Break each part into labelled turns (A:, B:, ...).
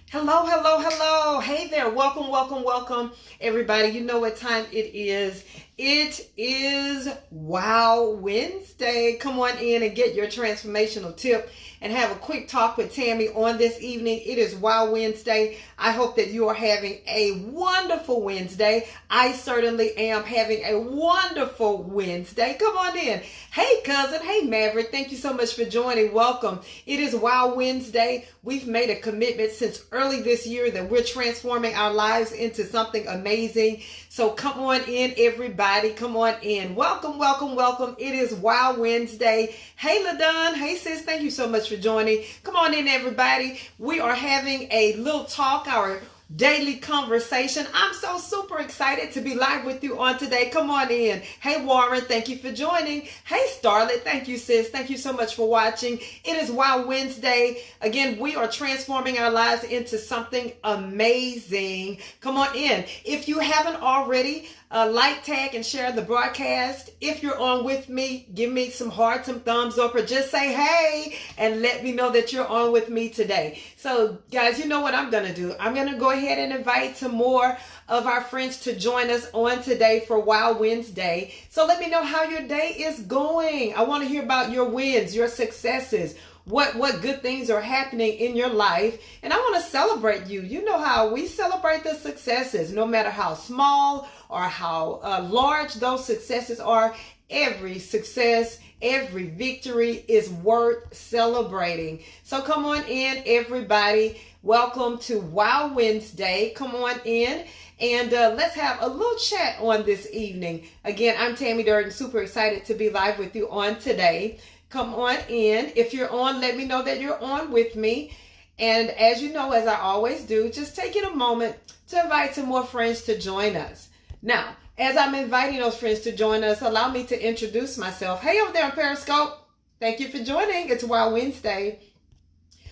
A: Hello, hello, hello. Hey there. Welcome, welcome, welcome, everybody. You know what time it is. It is Wow Wednesday. Come on in and get your transformational tip and have a quick talk with Tammy on this evening. It is Wow Wednesday. I hope that you are having a wonderful Wednesday. I certainly am having a wonderful Wednesday. Come on in. Hey, cousin. Hey, Maverick. Thank you so much for joining. Welcome. It is Wow Wednesday. We've made a commitment since early this year that we're transforming our lives into something amazing. So come on in, everybody. Come on in. Welcome, welcome, welcome. It is Wow Wednesday. Hey, LaDon. Hey, sis. Thank you so much for joining. Come on in, everybody. We are having a little talk, our daily conversation. I'm so super excited to be live with you on today. Come on in. Hey, Warren, thank you for joining. Hey, Starlet, thank you, sis. Thank you so much for watching. It is Wow Wednesday. Again, we are transforming our lives into something amazing. Come on in. If you haven't already, like, tag, and share the broadcast. If you're on with me, give me some hearts, some thumbs up, or just say hey and let me know that you're on with me today. So, guys, you know what I'm going to do. I'm going to go ahead and invite some more of our friends to join us on today for Wow Wednesday. So let me know how your day is going. I want to hear about your wins, your successes, what good things are happening in your life. And I want to celebrate you. You know how we celebrate the successes, no matter how small or how large those successes are. Every success, every victory is worth celebrating. So come on in, everybody. Welcome to Wow Wednesday. Come on in and let's have a little chat on this evening. Again, I'm Tammy Durden, super excited to be live with you on today. Come on in. If you're on, let me know that you're on with me. And as you know, as I always do, just taking a moment to invite some more friends to join us. Now, as I'm inviting those friends to join us, allow me to introduce myself. Hey, over there on Periscope. Thank you for joining. It's Wow Wednesday.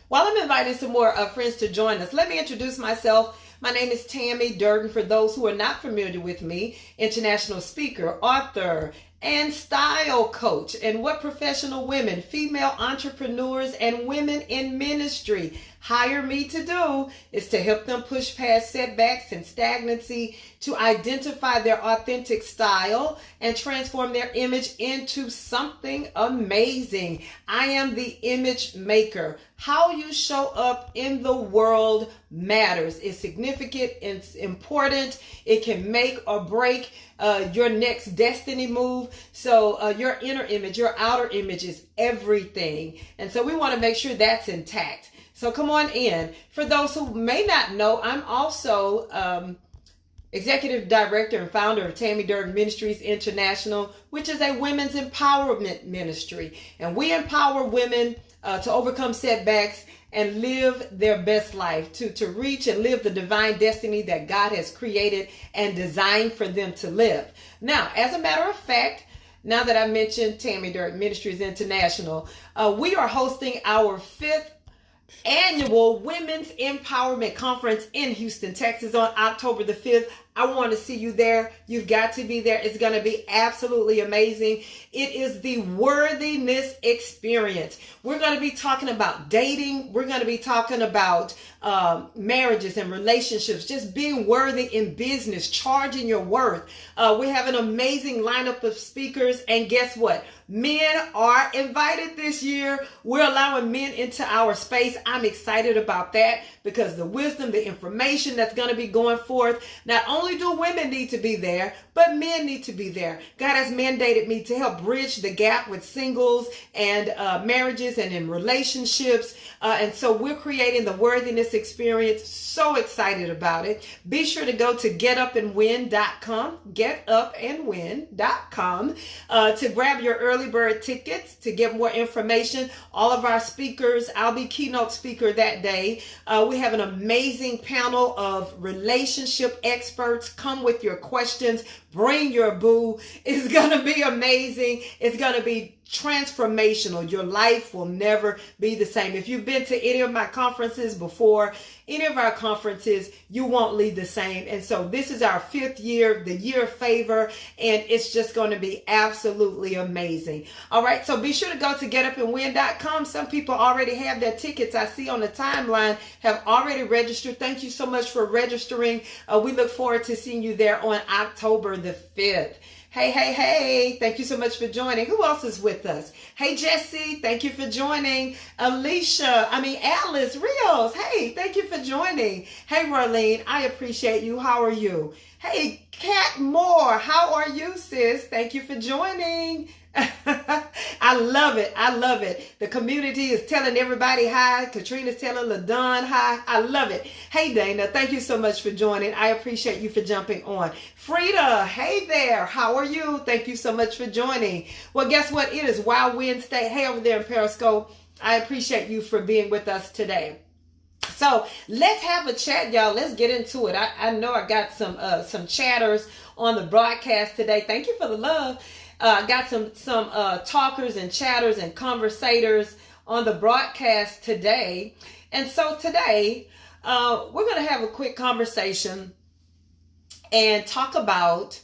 A: While I'm inviting some more friends to join us, let me introduce myself. My name is Tammy Durden. For those who are not familiar with me, international speaker, author, and style coach. And what professional women, female entrepreneurs, and women in ministry hire me to do is to help them push past setbacks and stagnancy, to identify their authentic style and transform their image into something amazing. I am the image maker. How you show up in the world matters. It's significant. It's important. It can make or break your next destiny move. So your inner image, your outer image is everything. And so we want to make sure that's intact. So come on in. For those who may not know, I'm also executive director and founder of Tammy Durden Ministries International, which is a women's empowerment ministry. And we empower women to overcome setbacks and live their best life, to reach and live the divine destiny that God has created and designed for them to live. Now, as a matter of fact, now that I mentioned Tammy Durden Ministries International, we are hosting our 5th annual Women's Empowerment Conference in Houston, Texas on October the 5th. I want to see you there. You've got to be there. It's going to be absolutely amazing. It is the worthiness experience. We're going to be talking about dating. We're going to be talking about marriages and relationships, just being worthy in business, charging your worth. We have an amazing lineup of speakers. And guess what? Men are invited this year. We're allowing men into our space. I'm excited about that because the wisdom, the information that's going to be going forth, not only do women need to be there, but men need to be there. God has mandated me to help bridge the gap with singles and marriages and in relationships. And so we're creating the worthiness experience. So excited about it. Be sure to go to getupandwin.com, getupandwin.com, to grab your early bird tickets, to get more information. All of our speakers, I'll be keynote speaker that day. We have an amazing panel of relationship experts. Come with your questions. Bring your boo. It's going to be amazing. It's going to be transformational. Your life will never be the same. If you've been to any of my conferences before, any of our conferences, you won't leave the same. And so this is our 5th year, the year of favor, and it's just going to be absolutely amazing. All right, so be sure to go to getupandwin.com. Some people already have their tickets. I see on the timeline have already registered. Thank you so much for registering. We look forward to seeing you there on October the 5th. Hey. Thank you so much for joining. Who else is with us? Hey, Jesse. Thank you for joining. Alice Rios. Hey, thank you for joining. Hey, Marlene. I appreciate you. How are you? Hey, Kat Moore. How are you, sis? Thank you for joining. I love it. The community is telling everybody hi. Katrina's telling LaDon hi. I love it. Hey, Dana, thank you so much for joining. I appreciate you for jumping on. Frida, hey there. How are you? Thank you so much for joining. Well, guess what? It is Wow Wednesday. Hey, over there in Periscope. I appreciate you for being with us today. So let's have a chat, y'all. Let's get into it. I know I got some chatters on the broadcast today. Thank you for the love. Got some talkers and chatters and conversators on the broadcast today. And so today, we're going to have a quick conversation and talk about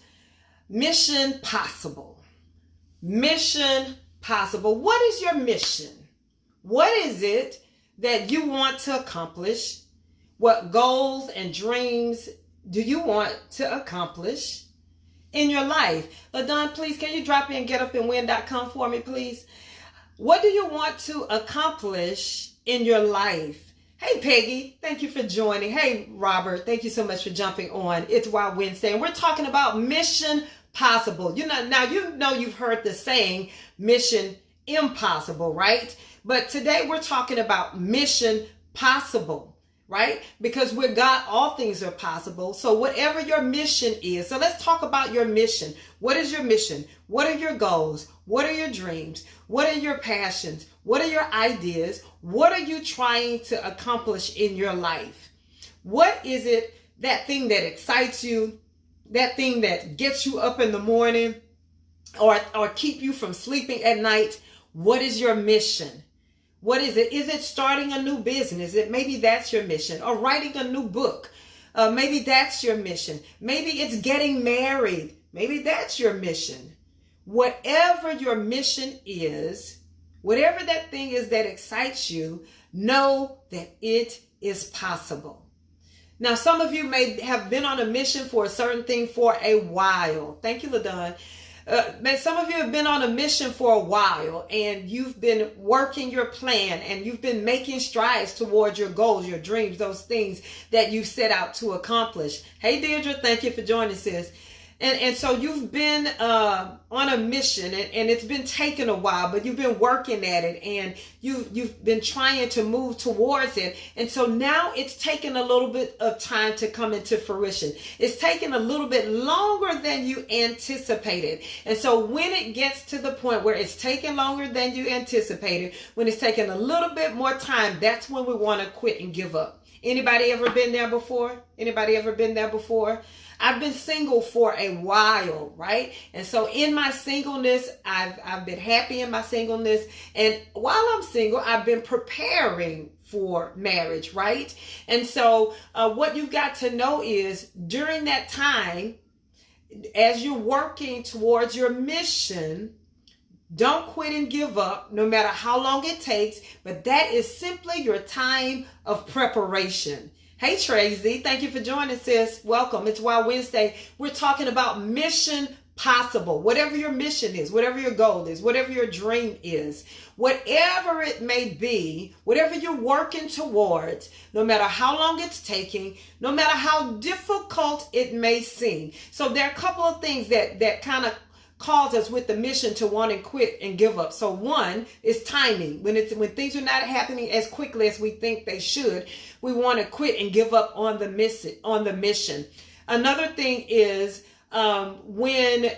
A: Mission Possible. Mission Possible. What is your mission? What is it that you want to accomplish? What goals and dreams do you want to accomplish in your life? LaDon, please, can you drop in getupandwin.com for me, please? What do you want to accomplish in your life? Hey, Peggy, thank you for joining. Hey, Robert, thank you so much for jumping on. It's Wild Wednesday, and we're talking about Mission Possible. Now you've heard the saying Mission Impossible, right? But today we're talking about Mission Possible. Right? Because with God, all things are possible. So whatever your mission is, so let's talk about your mission. What is your mission? What are your goals? What are your dreams? What are your passions? What are your ideas? What are you trying to accomplish in your life? What is it, that thing that excites you, that thing that gets you up in the morning or keep you from sleeping at night? What is your mission? What is it? Is it starting a new business? Maybe that's your mission. Or writing a new book. Maybe that's your mission. Maybe it's getting married. Maybe that's your mission. Whatever your mission is, whatever that thing is that excites you, know that it is possible. Now, some of you may have been on a mission for a certain thing for a while. Thank you, LaDon. Some of you have been on a mission for a while, and you've been working your plan, and you've been making strides towards your goals, your dreams, those things that you set out to accomplish. Hey, Deirdre, thank you for joining, sis. And so you've been on a mission, and it's been taking a while, but you've been working at it, and you've been trying to move towards it. And so now it's taken a little bit of time to come into fruition. It's taken a little bit longer than you anticipated. And so when it gets to the point where it's taking longer than you anticipated, when it's taking a little bit more time, that's when we want to quit and give up. Anybody ever been there before? Anybody ever been there before? I've been single for a while, right? And so in my singleness, I've been happy in my singleness. And while I'm single, I've been preparing for marriage, right? And so what you've got to know is during that time, as you're working towards your mission, don't quit and give up, no matter how long it takes. But that is simply your time of preparation. Hey, Tracy, thank you for joining, sis. Welcome. It's Wild Wednesday. We're talking about Mission Possible. Whatever your mission is, whatever your goal is, whatever your dream is, whatever it may be, whatever you're working towards, no matter how long it's taking, no matter how difficult it may seem. So there are a couple of things that kind of cause us with the mission to want to quit and give up. So one is timing. When things are not happening as quickly as we think they should, we want to quit and give up on the mission. Another thing is when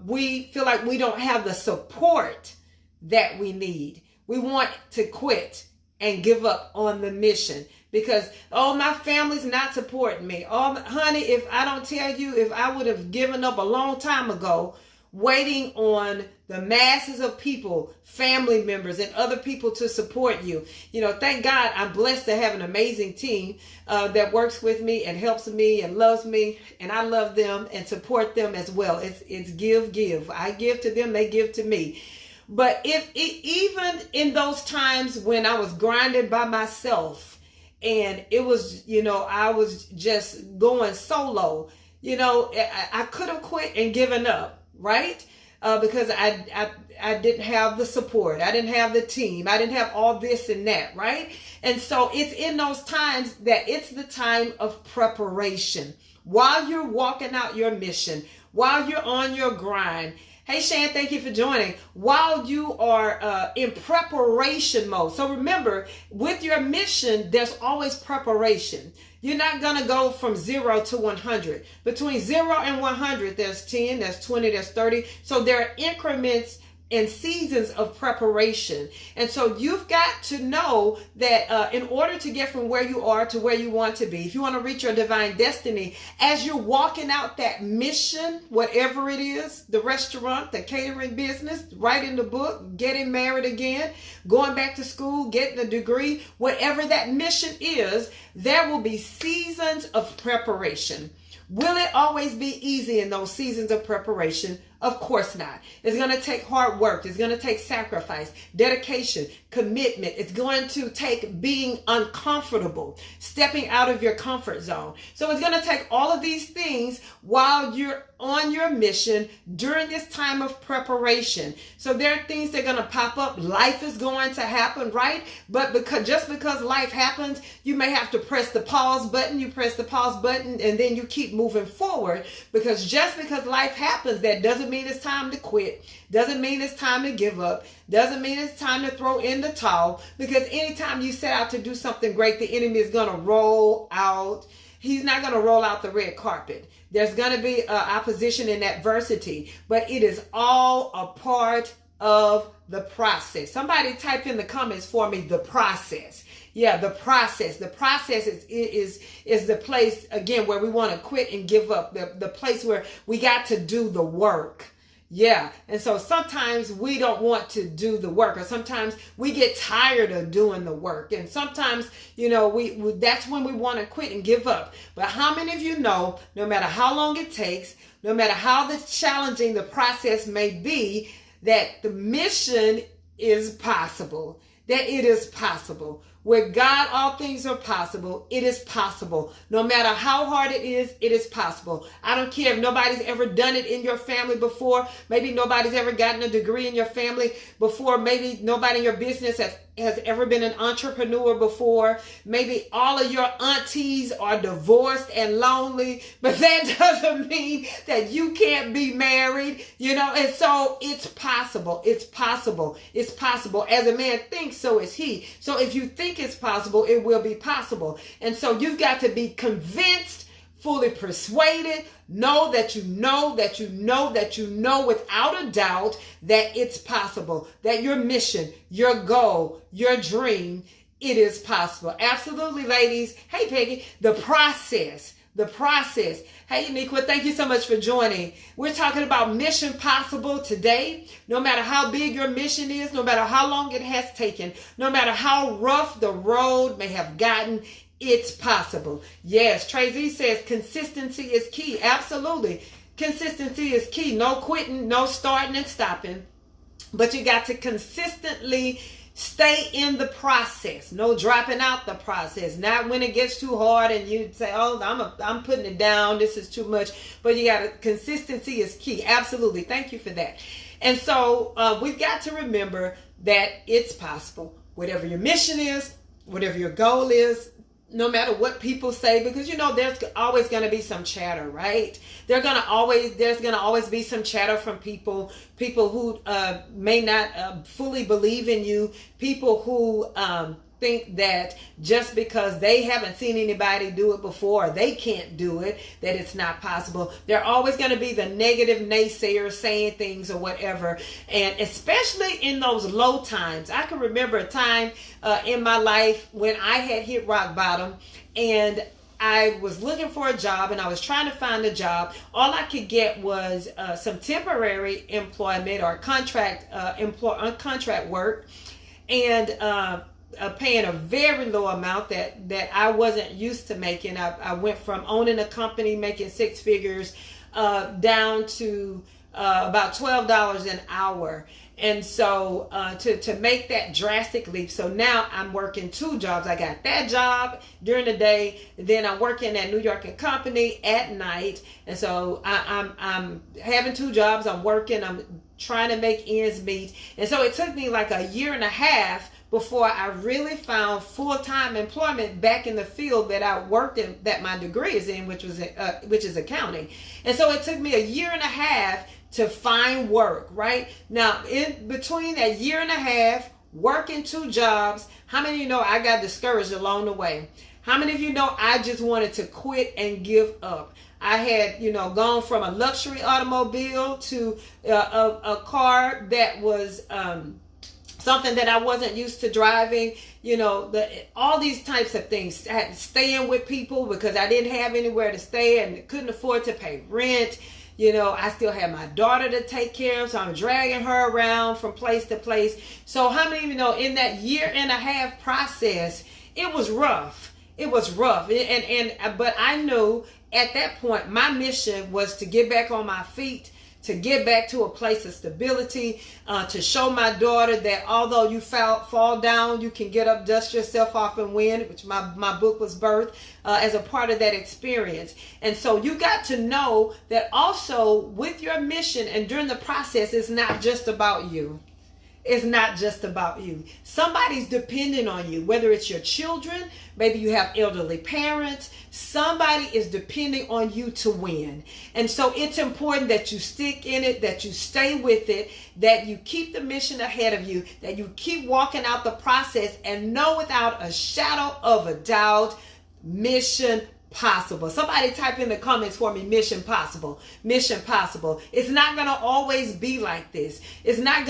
A: we feel like we don't have the support that we need. We want to quit and give up on the mission because, oh, my family's not supporting me. Oh, honey, if I don't tell you, if I would have given up a long time ago, waiting on the masses of people, family members, and other people to support you. Thank God I'm blessed to have an amazing team that works with me and helps me and loves me, and I love them and support them as well. It's give. I give to them, they give to me. But even in those times when I was grinding by myself and it was, I was just going solo, I could have quit and given up, right? Because I didn't have the support. I didn't have the team. I didn't have all this and that, right? And so it's in those times that it's the time of preparation. While you're walking out your mission, while you're on your grind. Hey, Shan, thank you for joining. While you are in preparation mode. So remember, with your mission, there's always preparation. You're not going to go from 0 to 100. Between 0 and 100, there's 10, there's 20, there's 30. So there are increments and seasons of preparation. And so you've got to know that in order to get from where you are to where you want to be, if you want to reach your divine destiny, as you're walking out that mission, whatever it is, the restaurant, the catering business, writing the book, getting married again, going back to school, getting a degree, whatever that mission is, there will be seasons of preparation. Will it always be easy in those seasons of preparation? Of course not. It's going to take hard work. It's going to take sacrifice, dedication, commitment. It's going to take being uncomfortable, stepping out of your comfort zone. So it's going to take all of these things while you're on your mission during this time of preparation. So there are things that are going to pop up. Life is going to happen, right? But just because life happens, you may have to press the pause button. You press the pause button and then you keep moving forward, because just because life happens, that doesn't mean it's time to quit. Doesn't mean it's time to give up. Doesn't mean it's time to throw in the towel, because anytime you set out to do something great, the enemy is going to roll out. He's not going to roll out the red carpet. There's going to be opposition and adversity, but it is all a part of the process. Somebody type in the comments for me, the process. Yeah, the process. The process is the place, again, where we want to quit and give up. The place where we got to do the work. Yeah. And so sometimes we don't want to do the work, or sometimes we get tired of doing the work. And sometimes, we that's when we want to quit and give up. But how many of you know, no matter how long it takes, no matter how challenging the process may be, that the mission is possible, that it is possible. With God, all things are possible. It is possible. No matter how hard it is possible. I don't care if nobody's ever done it in your family before. Maybe nobody's ever gotten a degree in your family before. Maybe nobody in your business has ever been an entrepreneur before. Maybe all of your aunties are divorced and lonely, but that doesn't mean that you can't be married, and so it's possible. It's possible. It's possible. As a man thinks, so is he. So if you think it's possible, it will be possible. And so you've got to be convinced, fully persuaded, know that you know without a doubt that it's possible, that your mission, your goal, your dream, it is possible. Absolutely, ladies. Hey, Peggy, the process. Hey, Uniqua, thank you so much for joining. We're talking about Mission Possible today. No matter how big your mission is, no matter how long it has taken, no matter how rough the road may have gotten, it's possible. Yes, Tracy says consistency is key. Absolutely. Consistency is key. No quitting, no starting and stopping. But you got to consistently stay in the process. No dropping out the process. Not when it gets too hard and you say, oh, I'm putting it down. This is too much. But you got to, consistency is key. Absolutely. Thank you for that. And so we've got to remember that it's possible. Whatever your mission is, whatever your goal is, no matter what people say, because there's always going to be some chatter, right? There's going to always be some chatter from people who may not fully believe in you, people who think that just because they haven't seen anybody do it before, or they can't do it, that it's not possible. There are always going to be the negative naysayers saying things or whatever. And especially in those low times. I can remember a time in my life when I had hit rock bottom, and I was looking for a job and I was trying to find a job. All I could get was some temporary employment or contract work, and paying a very low amount that I wasn't used to making. I went from owning a company making six figures down to about $12 an hour. And so to make that drastic leap, so now I'm working two jobs. I got that job during the day, then I'm working at New York & Company at night. And so I'm having two jobs. I'm working. I'm trying to make ends meet. And so it took me like a year and a half before I really found full-time employment back in the field that I worked in, that my degree is in, which is accounting. And so it took me a year and a half to find work, right? Now, in between that year and a half, working two jobs, how many of you know I got discouraged along the way? How many of you know I just wanted to quit and give up? I had, gone from a luxury automobile to a car that was something that I wasn't used to driving, all these types of things. I had to stay in with people because I didn't have anywhere to stay and couldn't afford to pay rent. I still had my daughter to take care of, so I'm dragging her around from place to place. So how many of you know in that year and a half process, it was rough. It was rough. But I knew at that point, my mission was to get back on my feet, to get back to a place of stability, to show my daughter that although you fall down, you can get up, dust yourself off and win, which my book was birthed as a part of that experience. And so you got to know that also with your mission and during the process, it's not just about you. It's not just about you. Somebody's depending on you, whether it's your children, maybe you have elderly parents. Somebody is depending on you to win. And so it's important that you stick in it, that you stay with it, that you keep the mission ahead of you, that you keep walking out the process and know without a shadow of a doubt, mission possible. Somebody type in the comments for me, mission possible. Mission possible. It's not going to always be like this. You're not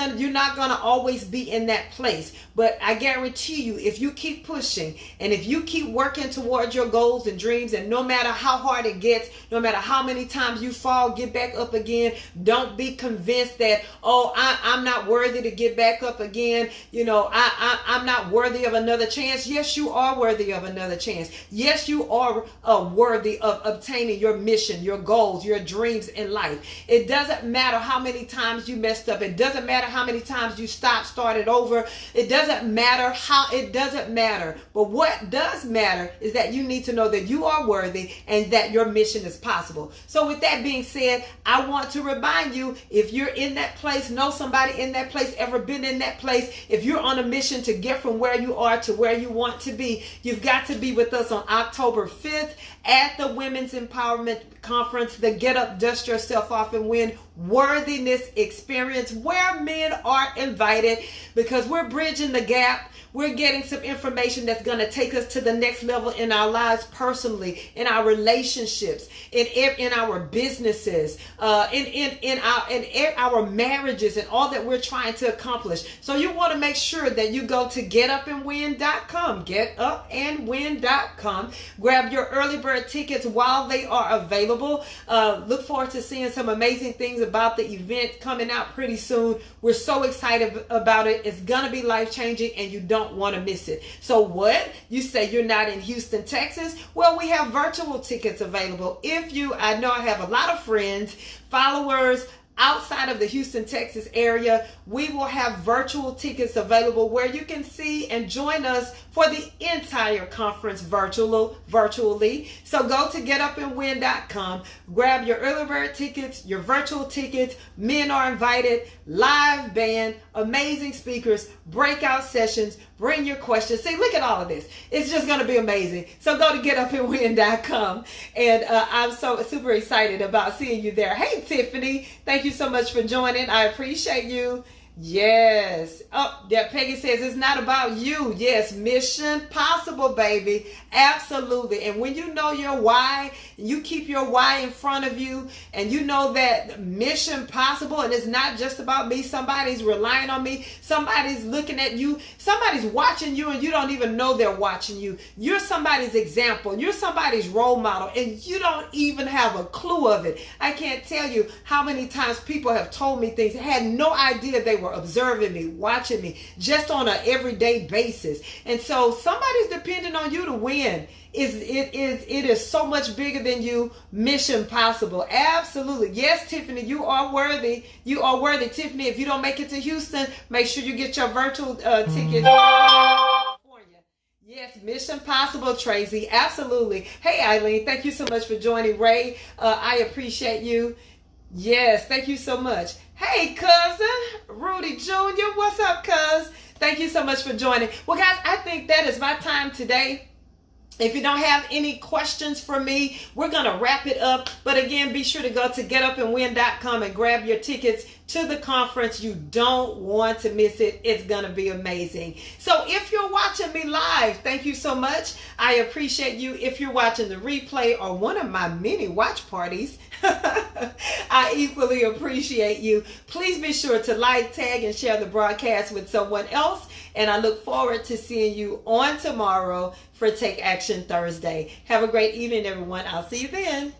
A: going to always be in that place. But I guarantee you, if you keep pushing and if you keep working towards your goals and dreams, and no matter how hard it gets, no matter how many times you fall, get back up again. Don't be convinced that, I'm not worthy to get back up again. I'm not worthy of another chance. Yes, you are worthy of another chance. Yes, you are worthy of obtaining your mission, your goals, your dreams in life. It doesn't matter how many times you messed up. It doesn't matter how many times you started over. It doesn't matter. But what does matter is that you need to know that you are worthy and that your mission is possible. So with that being said, I want to remind you, if you're in that place, know somebody in that place, ever been in that place, if you're on a mission to get from where you are to where you want to be, you've got to be with us on October 5th at the Women's Empowerment Conference, the Get Up, Dust Yourself Off and Win Worthiness Experience, where men are invited, because we're bridging the gap. We're getting some information that's going to take us to the next level in our lives personally, in our relationships, in our businesses, in our marriages, and all that we're trying to accomplish. So you want to make sure that you go to getupandwin.com, getupandwin.com. Grab your early bird tickets while they are available. Look forward to seeing some amazing things about the event coming out pretty soon. We're so excited about it. It's going to be life-changing, and you don't want to miss it. So what? You say you're not in Houston, Texas? Well, we have virtual tickets available. I know I have a lot of friends, followers outside of the Houston, Texas area. We will have virtual tickets available where you can see and join us for the entire conference virtually. So go to getupandwin.com, grab your early bird tickets, your virtual tickets. Men are invited, live band, amazing speakers, breakout sessions. Bring your questions. See, look at all of this. It's just going to be amazing. So go to getupandwin.com. And I'm so super excited about seeing you there. Hey, Tiffany, thank you so much for joining. I appreciate you. Yes. Oh, yeah, Peggy says it's not about you. Yes, mission possible, baby. Absolutely. And when you know your why, you keep your why in front of you, and you know that mission possible, and it's not just about me. Somebody's relying on me. Somebody's looking at you. Somebody's watching you, and you don't even know they're watching you. You're somebody's example. You're somebody's role model, and you don't even have a clue of it. I can't tell you how many times people have told me things, had no idea they were observing me, watching me, just on an everyday basis. And so somebody's depending on you to win. It is so much bigger than you. Mission possible. Absolutely. Yes, Tiffany, you are worthy. You are worthy, Tiffany. If you don't make it to Houston, make sure you get your virtual tickets. Yes, mission possible, Tracy. Absolutely. Hey, Eileen, thank you so much for joining. Ray, I appreciate you. Yes, thank you so much. Hey, cousin, Rudy Jr., what's up, cuz? Thank you so much for joining. Well, guys, I think that is my time today. If you don't have any questions for me, we're going to wrap it up. But again, be sure to go to getupandwin.com and grab your tickets to the conference. You don't want to miss it. It's going to be amazing. So if you're watching me live, thank you so much. I appreciate you. If you're watching the replay or one of my many watch parties, I equally appreciate you. Please be sure to like, tag, and share the broadcast with someone else. And I look forward to seeing you on tomorrow for Take Action Thursday. Have a great evening, everyone. I'll see you then.